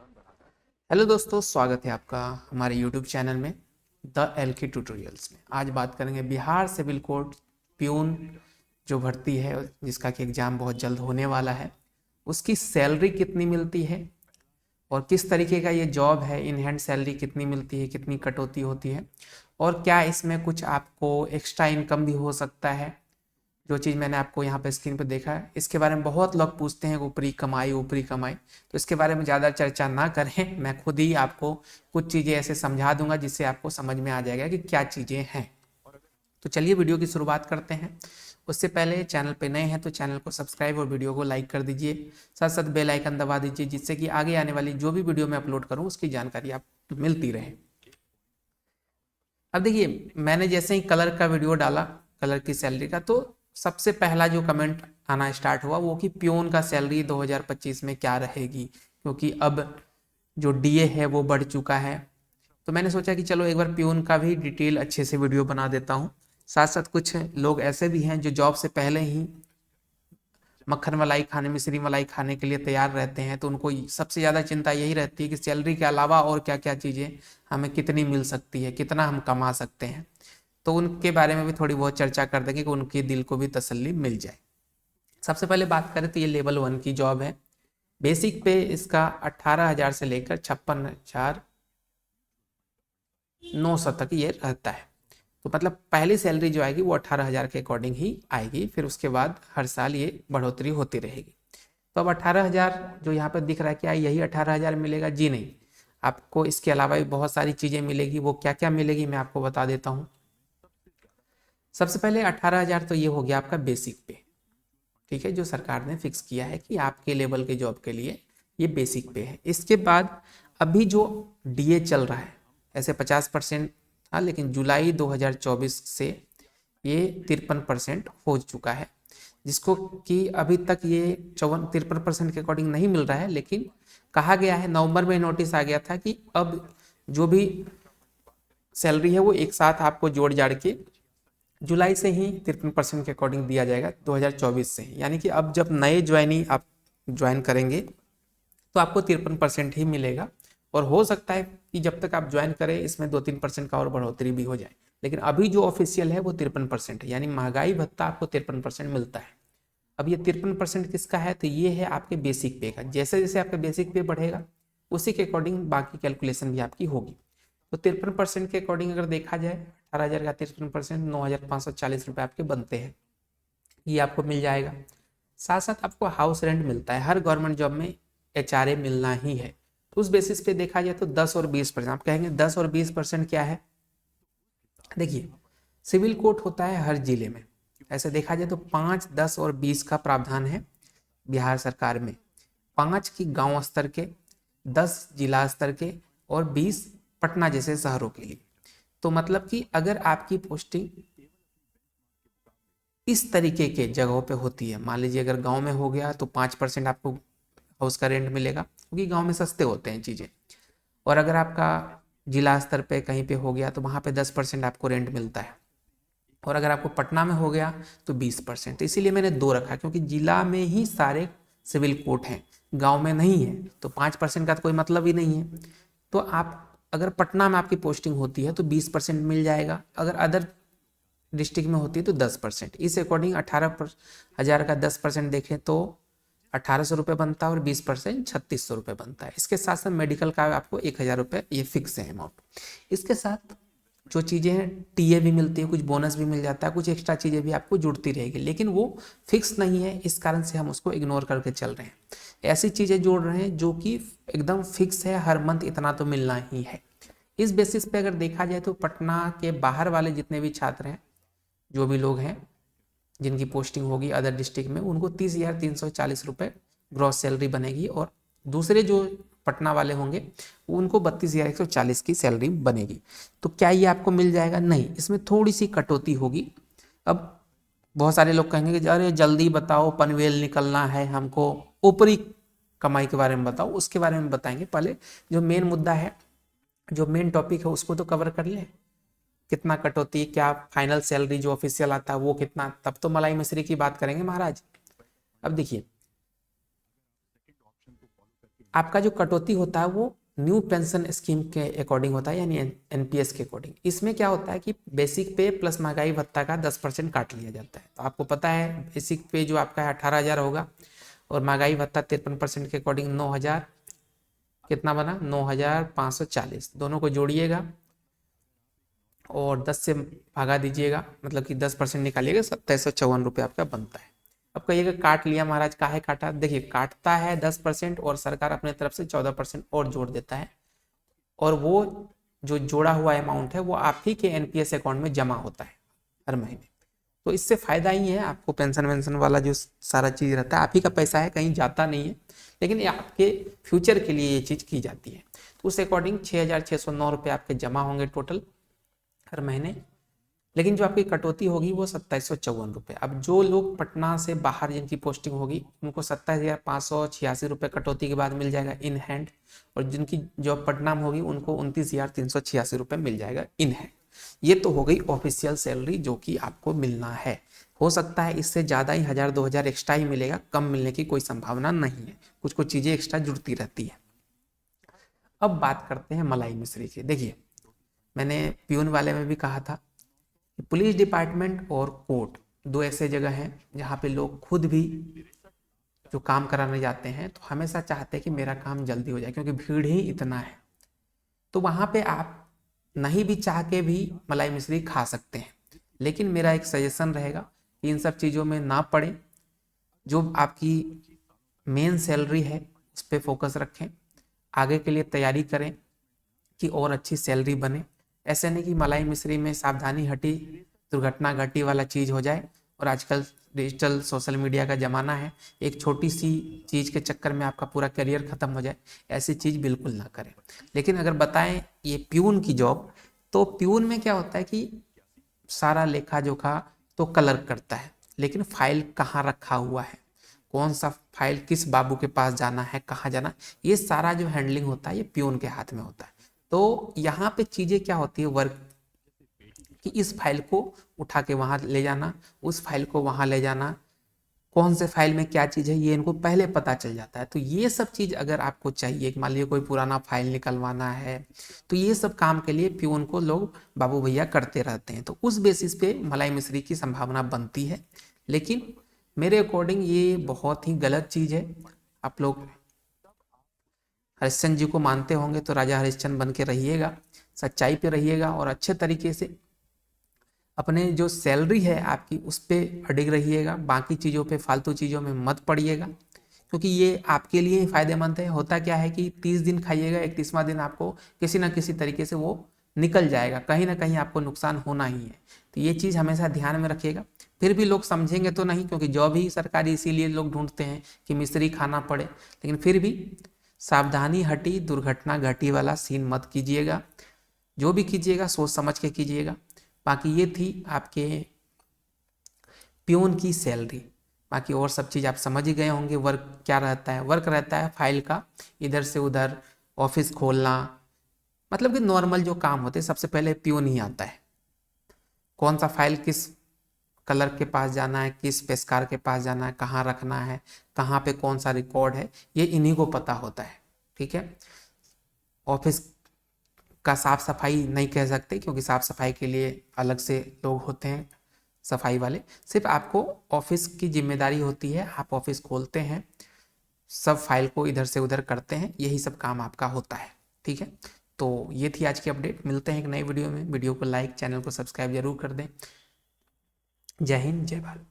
Hello दोस्तों, स्वागत है आपका हमारे यूट्यूब चैनल में द एल के ट्यूटोरियल्स में। आज बात करेंगे बिहार सिविल कोर्ट प्यून जो भर्ती है, जिसका कि एग्ज़ाम बहुत जल्द होने वाला है, उसकी सैलरी कितनी मिलती है और किस तरीके का ये जॉब है। इन हैंड सैलरी कितनी मिलती है, कितनी कटौती होती है और क्या इसमें कुछ आपको एक्स्ट्रा इनकम भी हो सकता है। जो चीज़ मैंने आपको यहाँ पे स्क्रीन पे देखा है, इसके बारे में बहुत लोग पूछते हैं, ऊपरी कमाई। तो इसके बारे में ज़्यादा चर्चा ना करें, मैं खुद ही आपको कुछ चीज़ें ऐसे समझा दूंगा जिससे आपको समझ में आ जाएगा कि क्या चीज़ें हैं। तो चलिए वीडियो की शुरुआत करते हैं। उससे पहले चैनल पे नए हैं तो चैनल को सब्सक्राइब और वीडियो को लाइक कर दीजिए, साथ साथ बेल आइकन दबा दीजिए, जिससे कि आगे आने वाली जो भी वीडियो मैं अपलोड करूँ उसकी जानकारी आप मिलती रहे। अब देखिए, मैंने जैसे ही कलर का वीडियो डाला, कलर की सैलरी का, तो सबसे पहला जो कमेंट आना स्टार्ट हुआ वो कि प्यून का सैलरी 2025 में क्या रहेगी, क्योंकि अब जो डीए है वो बढ़ चुका है। तो मैंने सोचा कि चलो एक बार प्यून का भी डिटेल अच्छे से वीडियो बना देता हूँ। साथ साथ कुछ लोग ऐसे भी हैं जो जॉब से पहले ही मक्खन मलाई खाने, मिश्री मलाई खाने के लिए तैयार रहते हैं, तो उनको सबसे ज़्यादा चिंता यही रहती है कि सैलरी के अलावा और क्या क्या चीज़ें हमें कितनी मिल सकती है, कितना हम कमा सकते हैं। तो उनके बारे में भी थोड़ी बहुत चर्चा कर देंगे कि उनके दिल को भी तसल्ली मिल जाए। सबसे पहले बात करें तो ये लेवल 1 की जॉब है। बेसिक पे इसका 18,000 से लेकर 56,900 तक ये रहता है। तो मतलब पहली सैलरी जो आएगी वो 18,000 के अकॉर्डिंग ही आएगी, फिर उसके बाद हर साल ये बढ़ोतरी होती रहेगी। तो अब 18,000 जो यहाँ पर दिख रहा है, क्या यही 18,000 मिलेगा? जी नहीं, आपको इसके अलावा भी बहुत सारी चीज़ें मिलेगी। वो क्या क्या मिलेगी मैं आपको बता देता हूँ। सबसे पहले 18,000 तो ये हो गया आपका बेसिक पे, ठीक है, जो सरकार ने फिक्स किया है कि आपके लेवल के जॉब के लिए ये बेसिक पे है। इसके बाद अभी जो डीए चल रहा है, ऐसे 50% था, लेकिन जुलाई 2024 से ये 53% हो चुका है, जिसको कि अभी तक ये 53% के अकॉर्डिंग नहीं मिल रहा है। लेकिन कहा गया है, नवंबर में नोटिस आ गया था कि अब जो भी सैलरी है वो एक साथ आपको जोड़ जाड़ के जुलाई से ही 53% के अकॉर्डिंग दिया जाएगा 2024 से ही। यानी कि अब जब नए ज्वाइनी आप ज्वाइन करेंगे तो आपको 53% ही मिलेगा। और हो सकता है कि जब तक आप ज्वाइन करें इसमें 2-3% का और बढ़ोतरी भी हो जाए, लेकिन अभी जो ऑफिशियल है वो 53% है, यानी महंगाई भत्ता आपको 53% मिलता है। अब ये 53% किसका है? तो ये है आपके बेसिक पे का। जैसे जैसे आपका बेसिक पे बढ़ेगा उसी के अकॉर्डिंग बाकी कैलकुलेशन भी आपकी होगी। तो 53% के अकॉर्डिंग अगर देखा जाए, 18,000 का 53% 9,540 रुपये आपके बनते हैं, ये आपको मिल जाएगा। साथ साथ आपको हाउस रेंट मिलता है, हर गवर्नमेंट जॉब में एचआरए मिलना ही है। तो उस बेसिस पे देखा जाए तो 10 और 20%। आप कहेंगे 10 और 20% क्या है? देखिए, सिविल कोर्ट होता है हर जिले में। ऐसे देखा जाए तो 5, 10 और 20 का प्रावधान है बिहार सरकार में। 5 की गांव स्तर के, 10 जिला स्तर के और 20 पटना जैसे शहरों के लिए। तो मतलब कि अगर आपकी पोस्टिंग इस तरीके के जगहों पे होती है, मान लीजिए अगर गांव में हो गया तो 5% आपको हाउस का रेंट मिलेगा, क्योंकि गांव में सस्ते होते हैं चीज़ें। और अगर आपका जिला स्तर पे कहीं पे हो गया तो वहाँ पे 10% आपको रेंट मिलता है। और अगर आपको पटना में हो गया तो 20%। तो इसीलिए मैंने 2 रखा, क्योंकि जिला में ही सारे सिविल कोर्ट हैं, गांव में नहीं है, तो 5% का तो कोई मतलब ही नहीं है। तो आप अगर पटना में आपकी पोस्टिंग होती है तो 20% मिल जाएगा, अगर अदर डिस्ट्रिक्ट में होती है तो 10%। इस अकॉर्डिंग 18,000 का 10% देखें तो 1,800 रुपये बनता है और 20% 3,600 रुपये बनता है। इसके साथ साथ मेडिकल का आपको 1,000 रुपये, ये फिक्स है अमाउंट। इसके साथ जो चीज़ें हैं, टीए भी मिलती है, कुछ बोनस भी मिल जाता है, कुछ एक्स्ट्रा चीज़ें भी आपको जुड़ती रहेगी, लेकिन वो फिक्स नहीं है, इस कारण से हम उसको इग्नोर करके चल रहे हैं। ऐसी चीज़ें जोड़ रहे हैं जो कि एकदम फिक्स है, हर मंथ इतना तो मिलना ही है। इस बेसिस पे अगर देखा जाए तो पटना के बाहर वाले जितने भी छात्र हैं, जो भी लोग हैं जिनकी पोस्टिंग होगी अदर डिस्ट्रिक्ट में, उनको 30,340 रुपये ग्रॉस सैलरी बनेगी। और दूसरे जो पटना वाले होंगे उनको 32,140 की सैलरी बनेगी। तो क्या ये आपको मिल जाएगा? नहीं, इसमें थोड़ी सी कटौती होगी। अब बहुत सारे लोग कहेंगे कि अरे जल्दी बताओ, पनवेल निकलना है हमको, ऊपरी कमाई के बारे में बताओ। उसके बारे में बताएंगे, पहले जो मेन मुद्दा है, जो मेन टॉपिक है उसको तो कवर कर ले। कितना कटौती, क्या फाइनल सैलरी जो ऑफिशियल आता है वो कितना, तब तो मलाई मिश्री की बात करेंगे महाराज। अब देखिए, आपका जो कटौती होता है वो न्यू पेंशन स्कीम के अकॉर्डिंग होता है, यानी एनपीएस के अकॉर्डिंग। इसमें क्या होता है कि बेसिक पे प्लस महंगाई भत्ता का 10% काट लिया जाता है। तो आपको पता है बेसिक पे जो आपका है 18,000 होगा और महंगाई भत्ता 53% के अकॉर्डिंग 9,000, कितना बना 9,540। दोनों को जोड़िएगा और 10 से भागा दीजिएगा, मतलब कि 10% निकालिएगा, 2754 रुपये आपका बनता है। अब कहिएगा काट लिया महाराज, काहे काटा? देखिए काटता है 10% और सरकार अपने तरफ से 14% और जोड़ देता है, और वो जो जोड़ा हुआ अमाउंट है वो आप ही के एनपीएस अकाउंट में जमा होता है हर महीने। तो इससे फायदा ही है आपको, पेंशन वेंशन वाला जो सारा चीज रहता है आप ही का पैसा है, कहीं जाता नहीं है, लेकिन ये आपके फ्यूचर के लिए ये चीज की जाती है। तो उस अकॉर्डिंग 6,609 रुपये आपके जमा होंगे टोटल हर महीने। लेकिन जो आपकी कटौती होगी वो 2754 रुपये। अब जो लोग पटना से बाहर जिनकी पोस्टिंग होगी उनको 27,586 रुपये कटौती के बाद मिल जाएगा इन हैंड, और जिनकी जॉब पटना में होगी उनको 29,386 रुपये मिल जाएगा इन हैंड। ये तो हो गई ऑफिशियल सैलरी जो कि आपको मिलना है। हो सकता है इससे ज़्यादा ही 1,000-2,000 एक्स्ट्रा ही मिलेगा, कम मिलने की कोई संभावना नहीं है, कुछ कुछ चीज़ें एक्स्ट्रा जुड़ती रहती है। अब बात करते हैं मलाई मिस्त्री की। देखिए मैंने प्यून वाले में भी कहा था, पुलिस डिपार्टमेंट और कोर्ट दो ऐसे जगह हैं जहाँ पे लोग खुद भी जो काम कराने जाते हैं तो हमेशा चाहते हैं कि मेरा काम जल्दी हो जाए, क्योंकि भीड़ ही इतना है। तो वहाँ पे आप नहीं भी चाह के भी मलाई मिश्री खा सकते हैं, लेकिन मेरा एक सजेशन रहेगा कि इन सब चीज़ों में ना पड़े। जो आपकी मेन सैलरी है उस पर फोकस रखें, आगे के लिए तैयारी करें कि और अच्छी सैलरी बने। ऐसे नहीं कि मलाई मिस्री में सावधानी हटी दुर्घटना घटी वाला चीज़ हो जाए, और आजकल डिजिटल सोशल मीडिया का ज़माना है, एक छोटी सी चीज़ के चक्कर में आपका पूरा करियर ख़त्म हो जाए, ऐसी चीज़ बिल्कुल ना करें। लेकिन अगर बताएं ये प्यून की जॉब, तो प्यून में क्या होता है कि सारा लेखा जोखा तो क्लर्क करता है, लेकिन फाइल कहाँ रखा हुआ है, कौन सा फाइल किस बाबू के पास जाना है, कहाँ जाना, ये सारा जो हैंडलिंग होता है ये प्यून के हाथ में होता है। तो यहाँ पे चीज़ें क्या होती है वर्क कि इस फाइल को उठा के वहाँ ले जाना, उस फाइल को वहाँ ले जाना, कौन से फाइल में क्या चीज़ है ये इनको पहले पता चल जाता है। तो ये सब चीज़ अगर आपको चाहिए, मान लीजिए कोई पुराना फाइल निकलवाना है, तो ये सब काम के लिए प्यून को लोग बाबू भैया करते रहते हैं। तो उस बेसिस पे मलाई मिस्री की संभावना बनती है, लेकिन मेरे अकॉर्डिंग ये बहुत ही गलत चीज़ है। आप लोग हरिश्चंद्र जी को मानते होंगे तो राजा हरिश्चंद्र बन के रहिएगा, सच्चाई पे रहिएगा और अच्छे तरीके से अपने जो सैलरी है आपकी उस पर अडिग रहिएगा, बाकी चीज़ों पे फालतू चीज़ों में मत पड़िएगा, क्योंकि ये आपके लिए ही फायदेमंद है। होता क्या है कि 30 दिन खाइएगा, 31वां दिन आपको किसी ना किसी तरीके से वो निकल जाएगा, कहीं ना कहीं आपको नुकसान होना ही है। तो ये चीज़ हमेशा ध्यान में रखिएगा। फिर भी लोग समझेंगे तो नहीं, क्योंकि जॉब ही सरकारी इसीलिए लोग ढूंढते हैं कि मिस्त्री खाना पड़े, लेकिन फिर भी सावधानी हटी दुर्घटना घटी वाला सीन मत कीजिएगा। जो भी कीजिएगा सोच समझ के कीजिएगा। बाकी ये थी आपके प्यून की सैलरी। बाकी और सब चीज़ आप समझ ही गए होंगे। वर्क क्या रहता है? वर्क रहता है फाइल का इधर से उधर ऑफिस खोलना, मतलब कि नॉर्मल जो काम होते हैं सबसे पहले प्यून ही आता है। कौन सा फाइल किस क्लर्क के पास जाना है, किस पेशकार के पास जाना है, कहाँ रखना है, कहाँ पे कौन सा रिकॉर्ड है, ये इन्हीं को पता होता है। ठीक है, ऑफिस का साफ सफाई नहीं कह सकते, क्योंकि साफ सफाई के लिए अलग से लोग होते हैं सफाई वाले। सिर्फ आपको ऑफिस की जिम्मेदारी होती है, आप ऑफिस खोलते हैं, सब फाइल को इधर से उधर करते हैं, यही सब काम आपका होता है। ठीक है, तो ये थी आज की अपडेट। मिलते हैं एक नई वीडियो में। वीडियो को लाइक, चैनल को सब्सक्राइब जरूर कर दें। जय हिंद, जय भारत।